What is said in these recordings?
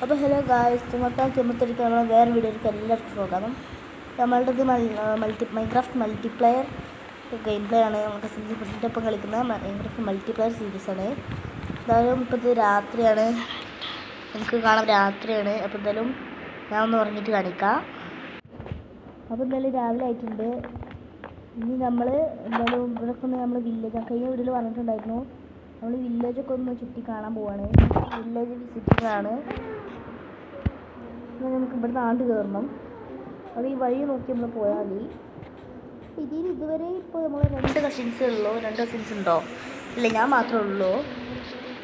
അപ്പോൾ hello guys, ചുമത്തെടുക്കാനുള്ള വേറെ വീഡിയോയിലേക്ക് എല്ലാവർക്കും സ്വാഗതം. നമ്മളുടേത് മൈൻക്രാഫ്റ്റ് മൾട്ടിപ്ലെയർ ഗെയിം പ്ലേ ആണ്. നമ്മുടെ കസിൻസിൻ്റെ ഒപ്പം കളിക്കുന്ന മൈൻക്രാഫ്റ്റ് മൾട്ടിപ്ലെയർ സീരീസാണ്. എന്തായാലും ഇപ്പോൾ ഇത് രാത്രിയാണ്, നമുക്ക് കാണാം രാത്രിയാണ്. അപ്പോൾ എന്തായാലും ഞാൻ ഒന്ന് ഉറങ്ങിയിട്ട് കാണിക്കാം. അപ്പോൾ എന്തായാലും രാവിലെ ആയിട്ടുണ്ട്. ഇനി നമ്മൾ എന്തായാലും ഇവിടെയൊക്കെ ഒന്ന് നമ്മൾ വില്ലേജ് കഴിഞ്ഞ വീഡിയോയിൽ പറഞ്ഞിട്ടുണ്ടായിരുന്നു, നമ്മൾ വില്ലേജൊക്കെ ഒന്ന് ചുറ്റി കാണാൻ പോവാണ്. വില്ലേജ് വിസിറ്റിംഗ് ആണ്. നമുക്ക് ഇവിടുന്ന് ആണ്ട് കയറണം. അത് ഈ വഴി നോക്കി നമ്മൾ പോയാൽ മതി. ഇതിൽ ഇതുവരെ ഇപ്പോൾ നമ്മൾ രണ്ട് കസിൻസ് ഉണ്ടോ? ഇല്ല, ഞാൻ മാത്രമേ ഉള്ളൂ.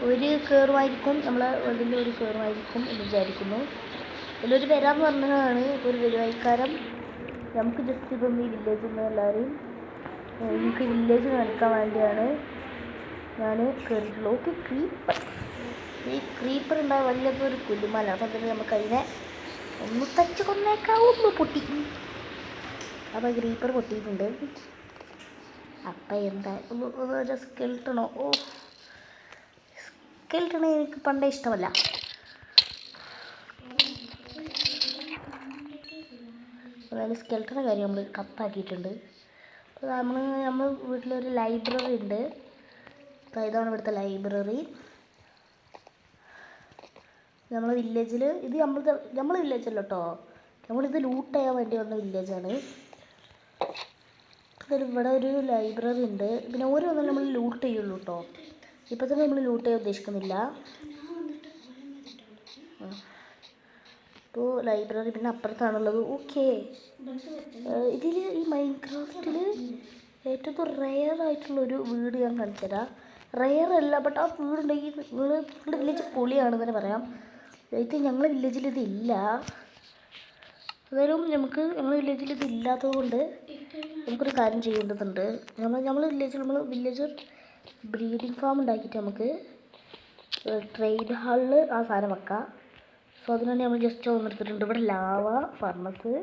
ഒരു കയറുമായിരിക്കും, നമ്മളെ ഇതിൻ്റെ ഒരു കയറുമായിരിക്കും എന്ന് വിചാരിക്കുന്നു. ഇതിലൊരു വരാമെന്ന് പറഞ്ഞതാണ്. ഇപ്പോൾ ഒരു വരുവായിക്കാരം നമുക്ക് ജസ്റ്റ് ഇതൊന്ന് ഈ വില്ലേജിൽ നിന്ന് എല്ലാവരെയും എനിക്ക് വില്ലേജ് കാണിക്കാൻ വേണ്ടിയാണ് ഞാൻ കയറിയിട്ടുള്ളൂ. ഓക്കെ, ഈ ക്രീപ്പർ ഉണ്ടായ വലിയൊരു കുലുമല. അപ്പം നമുക്ക് അതിനെ ഒന്ന് തച്ച് കൊന്നേക്കാവുന്നു. പൊട്ടി. അപ്പം ക്രീപ്പർ പൊട്ടിയിട്ടുണ്ട്. അപ്പം എന്താ ഒരു സ്കെൽട്ടണോ? സ്കെൽട്ടണ് എനിക്ക് പണ്ടേ ഇഷ്ടമല്ല. അതായത് സ്കെൽട്ടണ കാര്യം നമ്മൾ കത്താക്കിയിട്ടുണ്ട്. അപ്പോൾ നമ്മൾ വീട്ടിലൊരു ലൈബ്രറി ഉണ്ട്. ഇതാണ് ഇവിടുത്തെ ലൈബ്രറി. നമ്മളെ വില്ലേജിൽ ഇത് നമ്മൾ വില്ലേജല്ല കേട്ടോ, നമ്മളിത് ലൂട്ട് ചെയ്യാൻ വേണ്ടി വന്ന വില്ലേജാണ്. അതായത് ഇവിടെ ഒരു ലൈബ്രറി ഉണ്ട്. പിന്നെ ഓരോ ഒന്നും നമ്മൾ ലൂട്ട് ചെയ്യുള്ളൂ കേട്ടോ. ഇപ്പം തന്നെ നമ്മൾ ലൂട്ട് ചെയ്യാൻ ഉദ്ദേശിക്കുന്നില്ല. ഇപ്പോൾ ലൈബ്രറി പിന്നെ അപ്പുറത്താണുള്ളത്. ഓക്കെ, ഇതിൽ ഈ മൈൻക്രാഫ്റ്റിൽ ഏറ്റവും റെയർ ആയിട്ടുള്ളൊരു വീട് ഞാൻ കാണിച്ചു തരാം. റെയർ അല്ല, ബട്ട് ആ വീടുണ്ടെങ്കിൽ നിങ്ങളുടെ വില്ലേജ് പൊളിയാണെന്ന് തന്നെ പറയാം. ഇത് ഞങ്ങളുടെ വില്ലേജിൽ ഇതില്ല. അതായത് ഞങ്ങളുടെ വില്ലേജിൽ ഇത് ഇല്ലാത്തത് കൊണ്ട് നമുക്കൊരു കാര്യം ചെയ്യേണ്ടതുണ്ട്. നമ്മൾ വില്ലേജർ ബ്രീഡിംഗ് ഫാം ഉണ്ടാക്കിയിട്ട് നമുക്ക് ട്രേഡ് ഹാളിൽ ആ സാധനം വെക്കാം. സോ അതിനുവേണ്ടി നമ്മൾ ജസ്റ്റ് വന്നെടുത്തിട്ടുണ്ട്. ഇവിടെ ലാവ ഫർണസ്,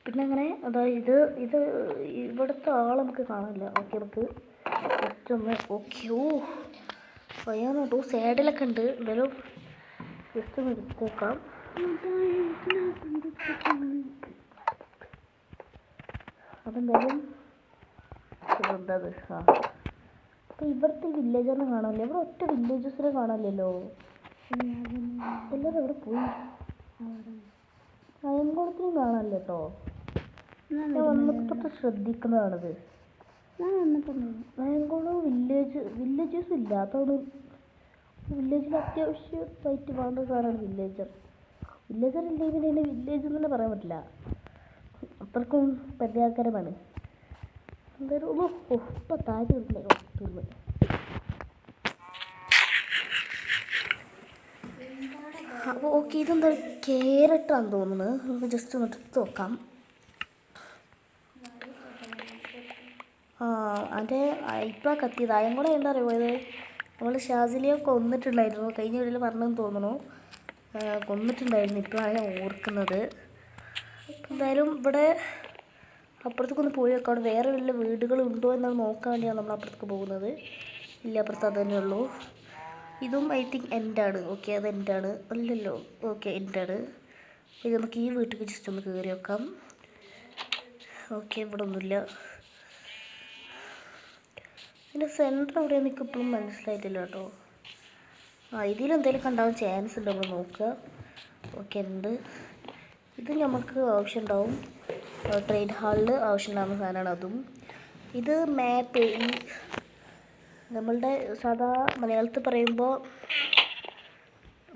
പിന്നെ അങ്ങനെ അതായത് ഇത് ഇവിടുത്തെ ആൾ നമുക്ക് കാണില്ല. ഓക്കെ, നമുക്ക് ജസ്റ്റ് ഒന്ന് ഓക്കെ. പയ്യാന്നോ സൈഡിലൊക്കെ ഉണ്ട്. എന്തായാലും ജസ്റ്റ് ഒന്ന് എടുത്തേക്കാം. അതെന്തായാലും എന്താത് അപ്പോൾ ഇവിടുത്തെ വില്ലേജറിനെ കാണാമല്ലോ. ഇവിടെ ഒറ്റ വില്ലേജസിനെ കാണാമല്ലോ. എല്ലാവരും എവിടെ പോയി? അയൻകുളത്തിനും കാണാമല്ലോ കേട്ടോ. ഞാൻ വന്നപ്പോൾ ശ്രദ്ധിക്കുന്നതാണത്. അയൻകുളം വില്ലേജസ് ഇല്ല. അതാണ് വില്ലേജിൽ അത്യാവശ്യമായിട്ട് വേണ്ട സാധനമാണ് വില്ലേജർ ഇല്ലെങ്കിൽ പിന്നെ അതിൻ്റെ വില്ലേജ് എന്ന് തന്നെ പറയാൻ പറ്റില്ല. അത്രക്കും പര്യാകരമാണ്. എന്തായാലും ഇപ്പം താഴെ തീർന്നു. അപ്പോൾ ഓക്കെ, ഇതെന്താ ക്യാരറ്റാണെന്ന് തോന്നുന്നത്. നമുക്ക് ജസ്റ്റ് ഒന്ന് എടുത്ത് നോക്കാം. അതിൻ്റെ ഇപ്പം കത്തിയത് ആയം കൂടെ എന്താ പറയുക, പോയത് നമ്മൾ ഷാസിലിയെ കൊന്നിട്ടുണ്ടായിരുന്നു. കഴിഞ്ഞ വീട്ടിൽ പറഞ്ഞെന്ന് തോന്നുന്നു, കൊന്നിട്ടുണ്ടായിരുന്നു. ഇപ്പോഴാണ് ഞാൻ ഓർക്കുന്നത്. എന്തായാലും ഇവിടെ അപ്പുറത്തേക്കൊന്ന് പോയി വെക്കാം. അവിടെ വേറെ വല്ല വീടുകളുണ്ടോ എന്നാണ് നോക്കാൻ വേണ്ടിയാണ് നമ്മൾ അപ്പുറത്തേക്ക് പോകുന്നത്. ഇല്ല, അപ്പുറത്ത് അത് തന്നെയുള്ളൂ. ഇതും ഐ തിങ്ക് എൻഡാണ്. ഓക്കെ, അത് എൻഡാണ് അല്ലല്ലോ. ഓക്കെ, എൻഡാണ്. ഇത് നമുക്ക് ഈ വീട്ടിൽ ജസ്റ്റ് ഒന്ന് കയറി വെക്കാം. ഓക്കെ, ഇവിടെ ഒന്നുമില്ല. പിന്നെ സെൻറ്റർ എവിടെയാണ് എനിക്ക് ഇപ്പോഴും മനസ്സിലായിട്ടില്ല കേട്ടോ. ഇതിലെന്തെങ്കിലും കണ്ടാവാൻ ചാൻസ് ഉണ്ട്, നമ്മൾ നോക്കുക. ഓക്കെ, ഉണ്ട്. ഇത് നമുക്ക് ആവശ്യമുണ്ടാവും. ട്രേഡ് ഹാളിൽ ആവശ്യമുണ്ടാകുന്ന സാധനമാണ് അതും. ഇത് മാപ്പ് ഈ നമ്മളുടെ സാധാ മലയാളത്തിൽ പറയുമ്പോൾ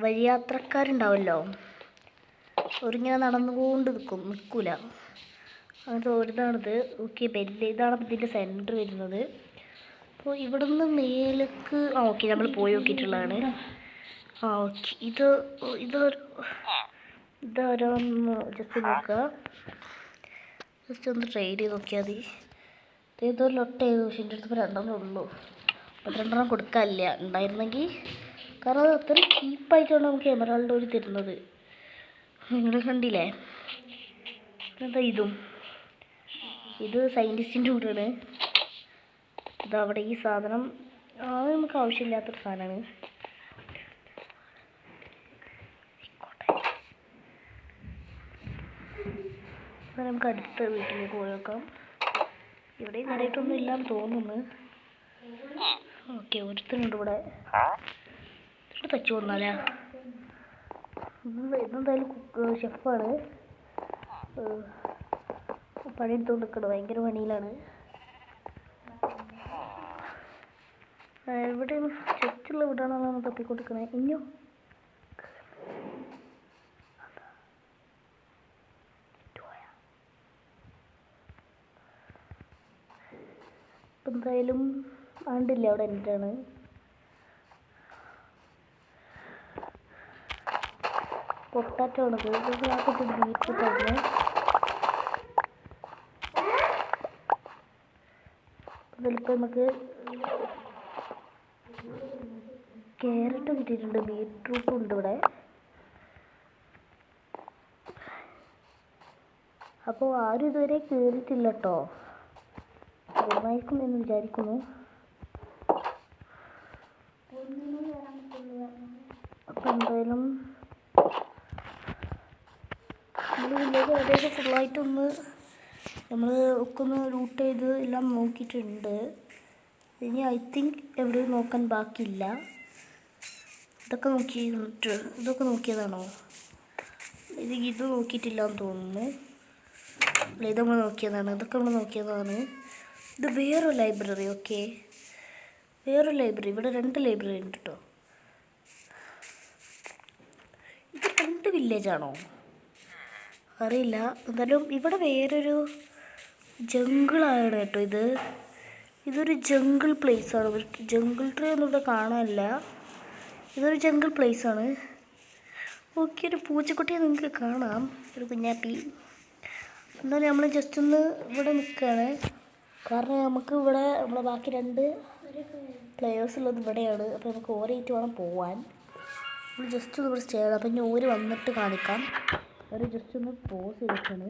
വഴിയാത്രക്കാരുണ്ടാവുമല്ലോ, അവരിങ്ങനെ നടന്നുകൊണ്ട് നിൽക്കില്ല. അങ്ങനത്തെ ഒരിതാണിത്. ഓക്കെ, ഇതാണ് ഇതിൻ്റെ സെൻറ്റർ വരുന്നത്. അപ്പോൾ ഇവിടെ നിന്ന് മേലേക്ക് ഓക്കെ നമ്മൾ പോയി നോക്കിയിട്ടുള്ളതാണ്. ഓക്കെ, ഇതാരോന്ന് ജസ്റ്റ് നോക്കുക. ജസ്റ്റ് ഒന്ന് ട്രേഡ് ചെയ്ത് നോക്കിയാൽ മതി. ഏതോ ലൊട്ട് ചെയ്തു. പക്ഷേ എൻ്റെ അടുത്ത് രണ്ടെണ്ണം ഉള്ളൂ. അപ്പോൾ രണ്ടെണ്ണം കൊടുക്കാനില്ല. ഉണ്ടായിരുന്നെങ്കിൽ, കാരണം അത് അത്രയും ചീപ്പായിട്ടാണ് നമുക്ക് എമറാൾഡ് ഒരു തരുന്നത്. നിങ്ങൾ കണ്ടില്ലേ? എന്താ ഇത് സയൻറ്റിസ്റ്റിൻ്റെ കൂടെയാണ്. ഇതവിടെ ഈ സാധനം അത് നമുക്ക് ആവശ്യമില്ലാത്തൊരു സാധനമാണ്. എന്നാൽ നമുക്ക് അടുത്ത വീട്ടിലേക്ക് പോയേക്കാം. ഇവിടെയും കാര്യമായിട്ടൊന്നും ഇല്ലാന്ന് തോന്നുന്നു. ഓക്കെ, ഒരുത്തനുണ്ട് ഇവിടെ. ഇവിടെ തച്ചു വന്നാലാ? ഇന്നെന്തായാലും ഷെഫാണ്. പണിയെടുത്തുകൊണ്ട് നിൽക്കണം, ഭയങ്കര പണിയിലാണ്. ഇവിടെ ചെസ്റ്റുള്ള വീടാണെന്നാണ് തപ്പിക്കൊടുക്കണേ. ഇഞ്ഞോ എന്തായാലും ആണ്ടില്ല, അവിടെ എന്റാണ്. പൊട്ടാറ്റോ ആണത്. ആക്കിട്ട് ബീറ്റ്റൂട്ടായിരുന്നു. അതിലിപ്പോൾ നമുക്ക് ക്യാരറ്റ് കിട്ടിയിട്ടുണ്ട്, ബീറ്റ്റൂട്ടും ഉണ്ട് ഇവിടെ. അപ്പോൾ ആരും ഇതുവരെ കയറിയിട്ടില്ല കേട്ടോ. എന്ന് വിചാരിക്കുന്നു. അപ്പം എന്തായാലും നമ്മൾ വില്ലേജ് ഏകദേശം ഫുള്ളായിട്ടൊന്ന് നമ്മൾ ഒക്കെ ഒന്ന് റൂട്ട് ചെയ്ത് എല്ലാം നോക്കിയിട്ടുണ്ട്. ഇനി ഐ തിങ്ക് എവിടെയും നോക്കാൻ ബാക്കിയില്ല. ഇതൊക്കെ നോക്കിയതാണോ? ഇത് നോക്കിയിട്ടില്ല എന്ന് തോന്നുന്നു. അല്ല, ഇത് നമ്മൾ നോക്കിയതാണ്. ഇതൊക്കെ നമ്മൾ നോക്കിയതാണ്. ഇത് വേറൊരു ലൈബ്രറി. ഓക്കെ, വേറൊരു ലൈബ്രറി. ഇവിടെ 2 ലൈബ്രറി ഉണ്ട് കേട്ടോ. ഇത് 2 വില്ലേജാണോ അറിയില്ല. എന്തായാലും ഇവിടെ വേറൊരു ജംഗിളാണ് കേട്ടോ. ഇതൊരു ജംഗിൾ പ്ലേസാണ്. ജംഗിൾ ട്രീ ഒന്നും ഇവിടെ കാണാനില്ല. ഇതൊരു ജംഗിൾ പ്ലേസാണ്. ഓക്കെ, ഒരു പൂച്ചക്കുട്ടിയെ നിങ്ങൾക്ക് കാണാം, ഒരു കുഞ്ഞാപ്പി. എന്തായാലും നമ്മൾ ജസ്റ്റ് ഒന്ന് ഇവിടെ നിൽക്കുകയാണ്. കാരണം നമുക്ക് ഇവിടെ നമ്മളെ ബാക്കി 2 പ്ലെയേഴ്സ് ഉള്ളത് ഇവിടെയാണ്. അപ്പോൾ നമുക്ക് ഓരേറ്റ് വേണം പോവാൻ. നമ്മൾ ജസ്റ്റ് ഒന്ന് ഇവിടെ സ്റ്റേ ചെയ്യണം. അപ്പം ഇനി ഓര് വന്നിട്ട് കാണിക്കാം. അവർ ജസ്റ്റ് ഒന്ന് പോസ് ചെയ്തിട്ടാണ്.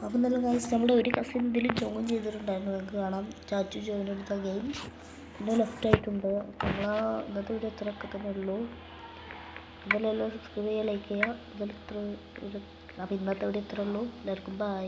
അപ്പം നല്ല ഗൈസ്, നമ്മുടെ ഒരു കസിൻ ഇതിൽ ജോയിൻ ചെയ്തിട്ടുണ്ടായിരുന്നു. നിങ്ങൾക്ക് കാണാം, ചാച്ചു ജോയിൻ എടുത്ത ഗെയിം. പിന്നെ ലെഫ്റ്റ് ആയിട്ടുണ്ട്. നമ്മൾ ഇന്നത്തെ വീഡിയോ ഇത്രയൊക്കെ തന്നെ ഉള്ളൂ. ഇതിലെല്ലാം സബ്സ്ക്രൈബ് ചെയ്യുക, ലൈക്ക് ചെയ്യുക. അപ്പോൾ ഇന്നത്തെ വീഡിയോ ഇത്രേ ഉള്ളൂ. എല്ലാവർക്കും ബൈ.